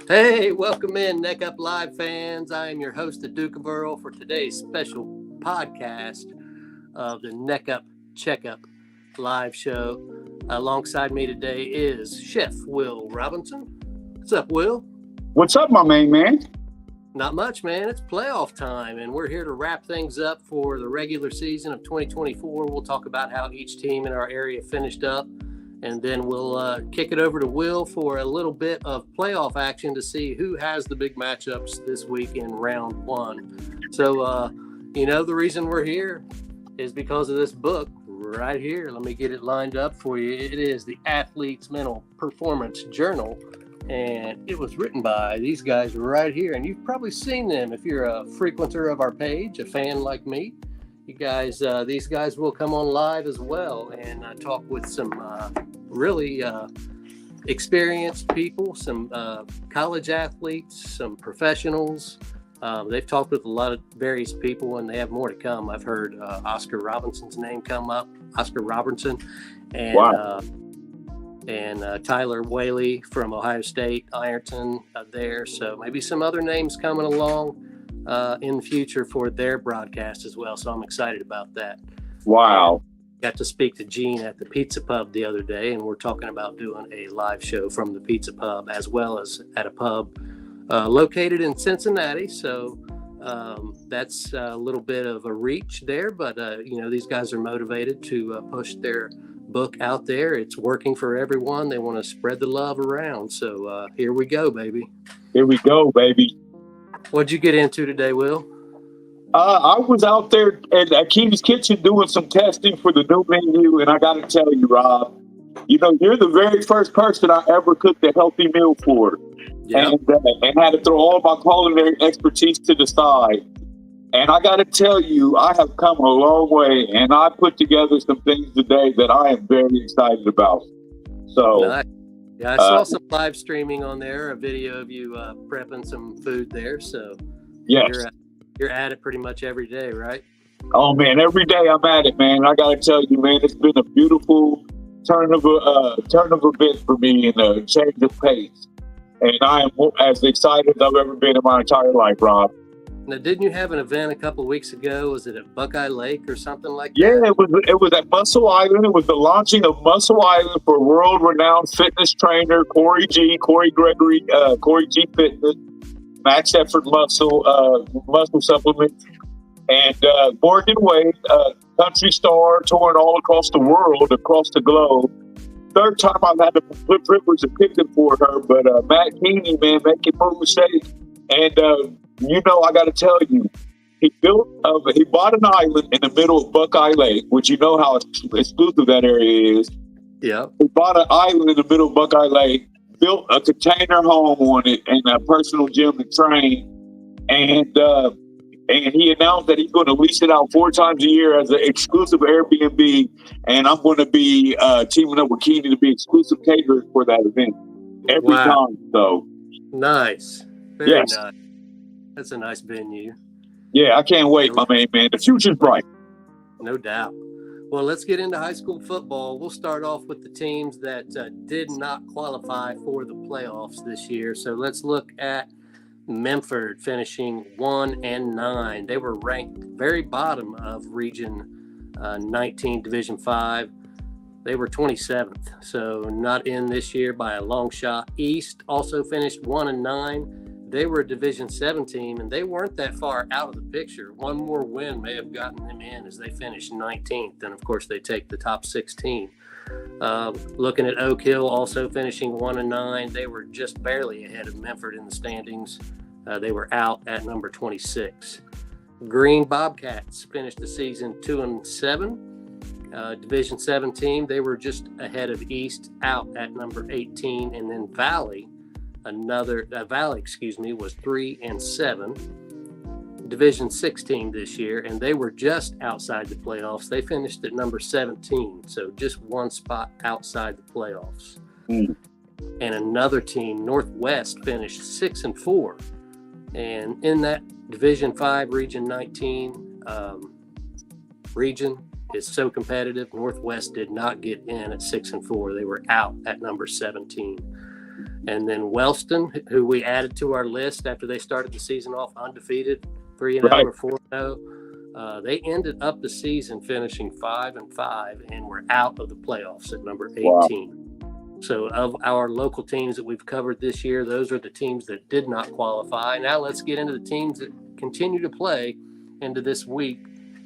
Hey, welcome in, NeckUp Live fans. I am your host, the Duke of Earl, for today's special podcast of the NeckUp Checkup live show. Alongside me today is Chef Will Robinson. What's up, Will? What's up, my main man? Not much, man. It's playoff time, and we're here to wrap things up for the regular season of 2024. We'll talk about how each team in our area finished up, and then we'll kick it over to Will for a little bit of playoff action to see who has the big matchups this week in round one. So, the reason we're here is because of this book right here. Let me get it lined up for you. It is the Athlete's Mental Performance Journal, and it was written by these guys right here. And you've probably seen them if you're a frequenter of our page, a fan like me. You guys, these guys will come on live as well and talk with some really experienced people, some college athletes, some professionals. They've talked with a lot of various people, and they have more to come. I've heard Oscar Robinson's name come up, Oscar Robertson, and Wow. Tyler Whaley from Ohio State, Ironton there. So maybe some other names coming along in the future for their broadcast as well. So I'm excited about that. Wow. Got to speak to Gene at the Pizza Pub the other day, and we're talking about doing a live show from the Pizza Pub as well as at a pub located in Cincinnati. So that's a little bit of a reach there, but these guys are motivated to push their book out there. It's working for everyone. They want to spread the love around. So here we go, baby. Here we go, baby. What'd you get into today, Will? I was out there at Akima's Kitchen doing some testing for the new menu, and I got to tell you, Rob, you're the very first person I ever cooked a healthy meal for, Yeah. and had to throw all my culinary expertise to the side. And I got to tell you, I have come a long way, and I put together some things today that I am very excited about. So, Nice. Yeah, I saw some live streaming on there, a video of you prepping some food there. So yes. you're at it pretty much every day, right? Oh man, every day I'm at it, man. I gotta tell you, man, it's been a beautiful turn of events for me and a change of pace. And I am as excited as I've ever been in my entire life, Rob. Now, didn't you have an event a couple of weeks ago? Was it at Buckeye Lake or something like Yeah, that? it was at Muscle Island. It was the launching of Muscle Island for world-renowned fitness trainer Corey G Fitness, Max Effort muscle supplements, and Morgan Wade, country star, touring all across the world, across the globe. Third time I've had the privilege of picking for her, but Matt Keeney, man, making moves safe. And I got to tell you, he bought an island in the middle of Buckeye Lake, which you know how exclusive that area is. Yeah. He bought an island in the middle of Buckeye Lake, built a container home on it, and a personal gym to train. And he announced that he's going to lease it out 4 times a year as an exclusive Airbnb. And I'm going to be teaming up with Keeney to be exclusive caterer for that event every time. So Nice. Very yes. nice. That's a nice venue. Yeah, I can't wait, my man. The future's bright. No doubt. Well, let's get into high school football. We'll start off with the teams that did not qualify for the playoffs this year. So let's look at Memphis finishing 1-9. They were ranked very bottom of Region 19, Division 5. They were 27th, so not in this year by a long shot. East also finished 1-9. They were a Division 7 team, and they weren't that far out of the picture. One more win may have gotten them in as they finished 19th, and of course they take the top 16. Looking at Oak Hill, also finishing 1-9. They were just barely ahead of Memphis in the standings. They were out at number 26. Green Bobcats finished the season 2-7. Division 7 team, they were just ahead of East, out at number 18, and then Valley was 3-7. Division 16 this year, and they were just outside the playoffs. They finished at number 17, so just one spot outside the playoffs. And another team, Northwest, finished 6-4, and in that Division 5 Region 19 region is so competitive. Northwest did not get in at 6-4. They were out at number 17. And then Wellston, who we added to our list after they started the season off undefeated, 3-0 Right. or 4-0. They ended up the season finishing 5-5 and were out of the playoffs at number 18. Wow. So of our local teams that we've covered this year, those are the teams that did not qualify. Now let's get into the teams that continue to play into this week.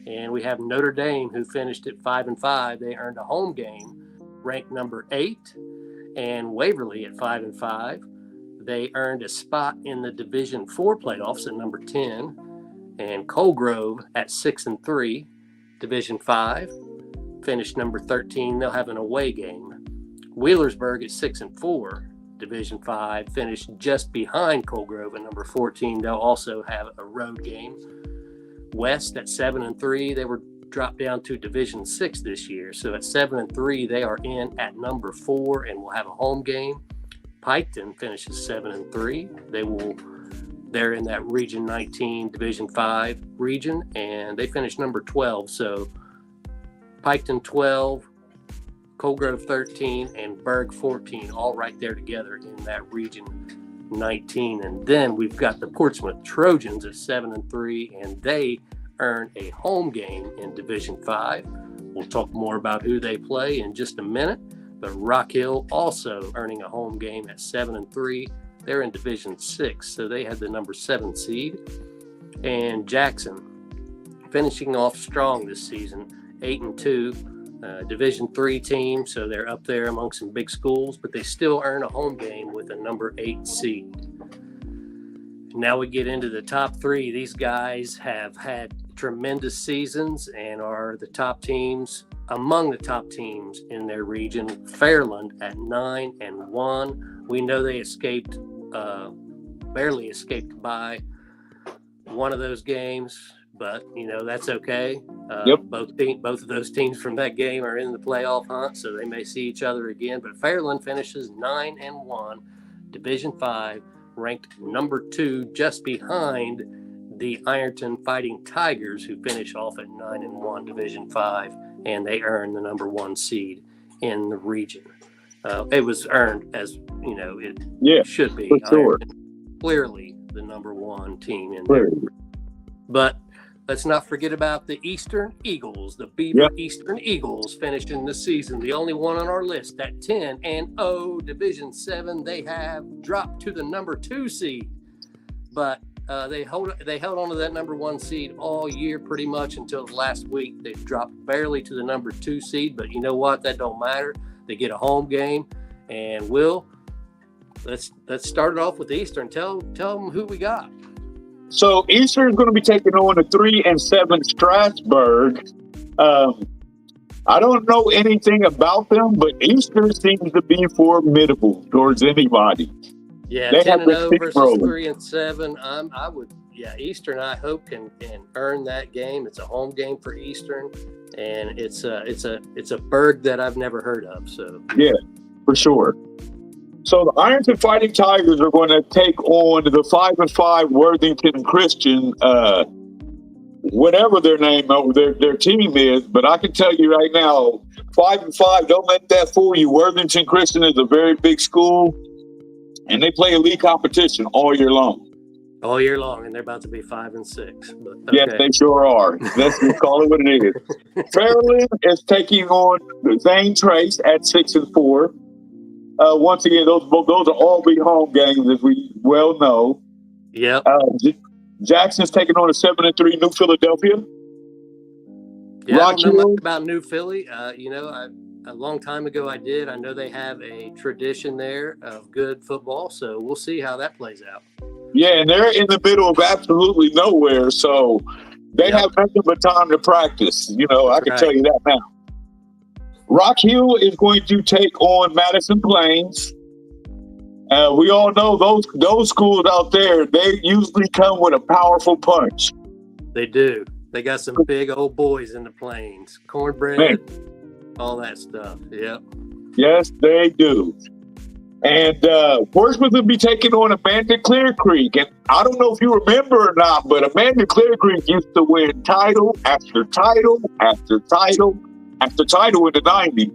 And we have Notre Dame, who finished at 5-5. They earned a home game, ranked number 8, and Waverly at 5-5. They earned a spot in the Division 4 playoffs at number 10. And Colgrove at 6-3, Division 5, finished number 13. They'll have an away game. Wheelersburg at 6-4, Division 5, finished just behind Colgrove at number 14. They'll also have a road game. West at 7-3, they were dropped down to Division 6 this year. So at 7-3, they are in at number 4 and will have a home game. Piketon finishes 7-3. They're in that Region 19, Division 5 region, and they finished number 12. So Piketon 12, Colgrove 13, and Berg 14, all right there together in that Region 19. And then we've got the Portsmouth Trojans at 7-3, and they earn a home game in Division 5. We'll talk more about who they play in just a minute. But Rock Hill also earning a home game at 7-3. They're in Division 6, so they had the number 7 seed. And Jackson finishing off strong this season, 8-2, Division 3 team, so they're up there among some big schools, but they still earn a home game with a number 8 seed. Now we get into the top 3. These guys have had tremendous seasons and are the top teams, among the top teams in their region. Fairland at 9-1. We know they barely escaped by one of those games, but that's okay. Yep. Both of those teams from that game are in the playoff hunt, so they may see each other again. But Fairland finishes 9-1, Division 5, ranked number 2, just behind the Ironton Fighting Tigers, who finish off at 9-1, Division 5, and they earn the number 1 seed in the region. It was earned as it should be. For sure. Clearly the number 1 team in there. But let's not forget about the Eastern Eagles. The Beaver Eastern Eagles finished in the season, the only one on our list, at 10-0, Division 7. They have dropped to the number 2 seed, but they held on to that number 1 seed all year pretty much until last week. They dropped barely to the number 2 seed, but you know what? That don't matter. They get a home game. And Will, let's start it off with Eastern. Tell them who we got. So Eastern is going to be taking on the 3-7 Strasburg. I don't know anything about them, but Eastern seems to be formidable towards anybody. Yeah, 10-0 versus 3-7. Eastern, I hope can earn that game. It's a home game for Eastern, and it's a Berg that I've never heard of. So yeah, for sure. So the Ironton Fighting Tigers are going to take on the 5-5 Worthington Christian, whatever their name of their team is. But I can tell you right now, 5-5. Don't let that fool you. Worthington Christian is a very big school, and they play elite competition all year long. All year long, and they're about to be 5-6. But okay. Yes, they sure are. Let's call it what it is. Fairland is taking on Zane Trace at 6-4. Once again, those are all big home games, as we well know. Yep. Jackson's taking on a 7-3 New Philadelphia. Yeah, I don't know much about New Philly. A long time ago I did. I know they have a tradition there of good football, so we'll see how that plays out. Yeah, and they're in the middle of absolutely nowhere, so they have nothing but time to practice. I can tell you that now. Rock Hill is going to take on Madison Plains. We all know those schools out there, they usually come with a powerful punch. They do. They got some big old boys in the Plains. Cornbread, all that stuff. Yep. Yes, they do. And Portsmouth will be taking on Amanda Clear Creek. And I don't know if you remember or not, but Amanda Clear Creek used to win title after title after title after title in the 90s.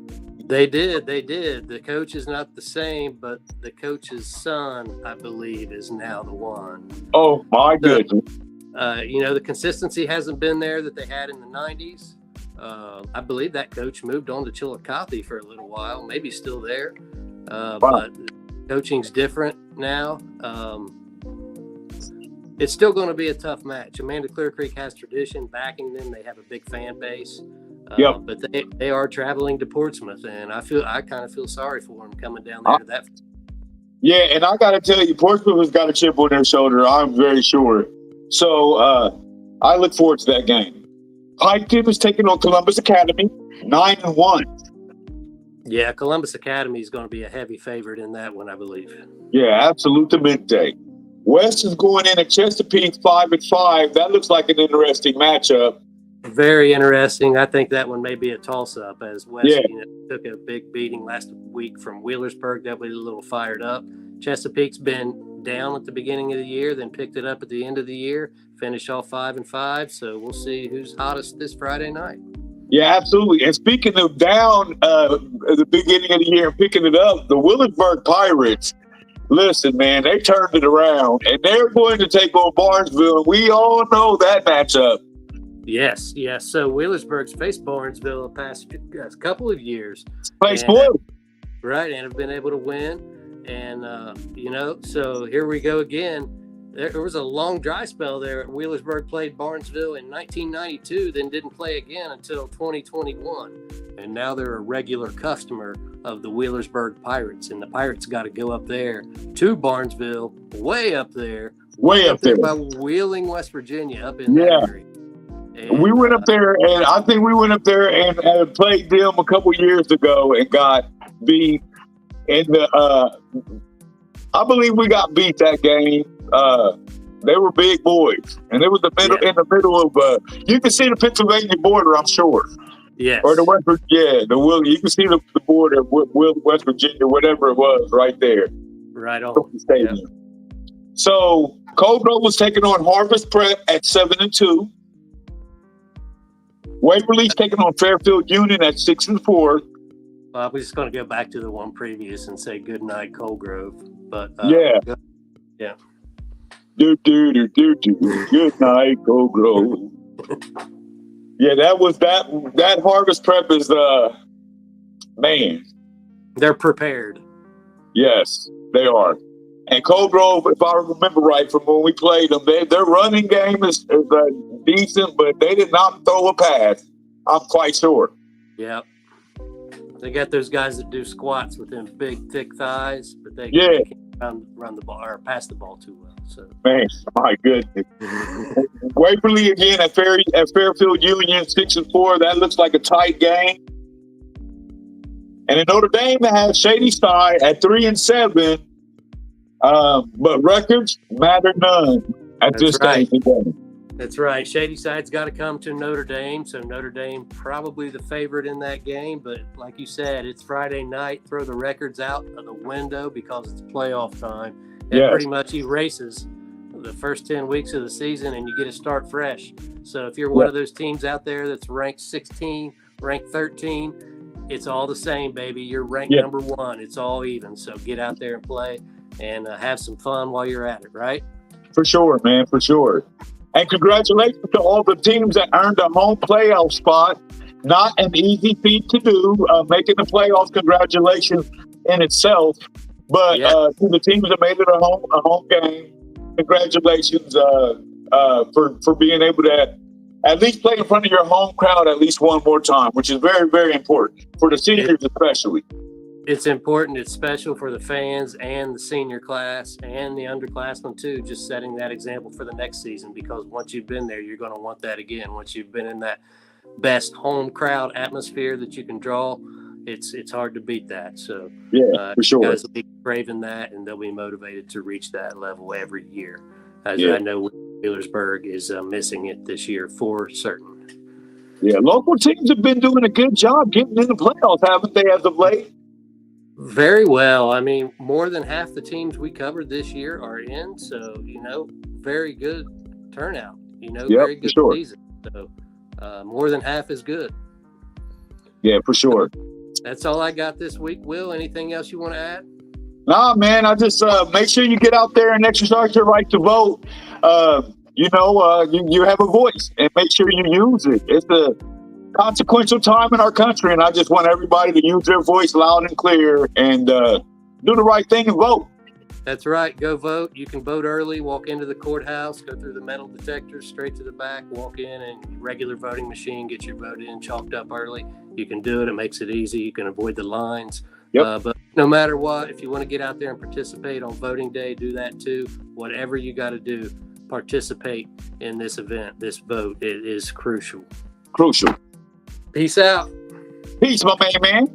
They did. They did. The coach is not the same, but the coach's son, I believe, is now the one. Oh, my goodness. The consistency hasn't been there that they had in the 90s. I believe that coach moved on to Chillicothe for a little while, maybe still there. Wow. But coaching's different now. It's still going to be a tough match. Amanda Clear Creek has tradition backing them. They have a big fan base. Yep. But they are traveling to Portsmouth, and I kind of feel sorry for them coming down there to that. Yeah, and I got to tell you, Portsmouth has got a chip on their shoulder, I'm very sure. So I look forward to that game. Piketon is taking on Columbus Academy, 9-1. Yeah, Columbus Academy is going to be a heavy favorite in that one, I believe. Yeah, absolutamente. West is going in at Chesapeake 5-5. That looks like an interesting matchup. Very interesting. I think that one may be a toss-up as West took a big beating last week from Wheelersburg. They'll be a little fired up. Chesapeake's been down at the beginning of the year, then picked it up at the end of the year, finished off 5-5. So we'll see who's hottest this Friday night. Yeah, absolutely. And speaking of down at the beginning of the year and picking it up, the Wheelersburg Pirates, listen, man, they turned it around, and they're going to take on Barnesville, and we all know that matchup. Yes. So Wheelersburg's faced Barnesville the past couple of years. Place blue. Right, and have been able to win. And, so here we go again. There was a long dry spell there. Wheelersburg played Barnesville in 1992, then didn't play again until 2021. And now they're a regular customer of the Wheelersburg Pirates. And the Pirates got to go up there to Barnesville, way up there. Way up there. By Wheeling, West Virginia, up in that area. And we went up there, and I think we went up there and played them a couple years ago and got beat in the I believe we got beat that game. They were big boys, and it was in the middle of you can see the Pennsylvania border, I'm sure. Yes. Or the West Virginia, you can see the border with West Virginia, whatever it was, right there. Right on. The stadium. Yep. So Coldbro was taking on Harvest Prep at 7-2. Waverly's taking on Fairfield Union at 6-4. Well, we're just going to go back to the one previous and say good night, Coldgrove. But yeah. Do. Good night, Coldgrove. Yeah, that Harvest Prep is man. They're prepared. Yes, they are. And Coldgrove, if I remember right from when we played them, their running game is decent, but they did not throw a pass. I'm quite sure. Yeah. They got those guys that do squats with them big, thick thighs, but they can't run the ball or pass the ball too well. So, man, my goodness. Waverly again at Fairfield Union 6-4. That looks like a tight game. And in Notre Dame, they have Shady Side at 3-7. But records matter none at this stage of the game. That's right. Shady Side's got to come to Notre Dame, so Notre Dame probably the favorite in that game. But like you said, it's Friday night. Throw the records out of the window because it's playoff time. It pretty much erases the first 10 weeks of the season, and you get to start fresh. So if you're one of those teams out there that's ranked 16, ranked 13, it's all the same, baby. You're ranked number 1. It's all even. So get out there and play and have some fun while you're at it, right? For sure, man, for sure. And congratulations to all the teams that earned a home playoff spot. Not an easy feat to do, making the playoffs. Congratulations in itself. But to the teams that made it a home game, congratulations for being able to at least play in front of your home crowd at least one more time, which is very, very important for the seniors especially. It's important. It's special for the fans and the senior class and the underclassmen too, just setting that example for the next season, because once you've been there, you're going to want that again. Once you've been in that best home crowd atmosphere that you can draw, it's hard to beat that. So for sure. Guys will be craving that, and they'll be motivated to reach that level every year. As I know Wheelersburg is missing it this year for certain. Yeah, local teams have been doing a good job getting in the playoffs, haven't they, as of late? Very well. I mean, more than half the teams we covered this year are in. So, very good turnout. Very good season. So, more than half is good. Yeah, for sure. That's all I got this week. Will, anything else you want to add? Nah, man, I just make sure you get out there and exercise your right to vote. You have a voice, and make sure you use it. It's a consequential time in our country, and I just want everybody to use their voice loud and clear and do the right thing and vote. That's right. Go vote. You can vote early, walk into the courthouse, go through the metal detectors, straight to the back, walk in, and regular voting machine, get your vote in, chalked up early. You can do it. It makes it easy. You can avoid the lines. Yep. But no matter what, if you want to get out there and participate on voting day, do that too. Whatever you got to do, participate in this event. This vote, it is crucial. Crucial. Peace out. Peace, my man.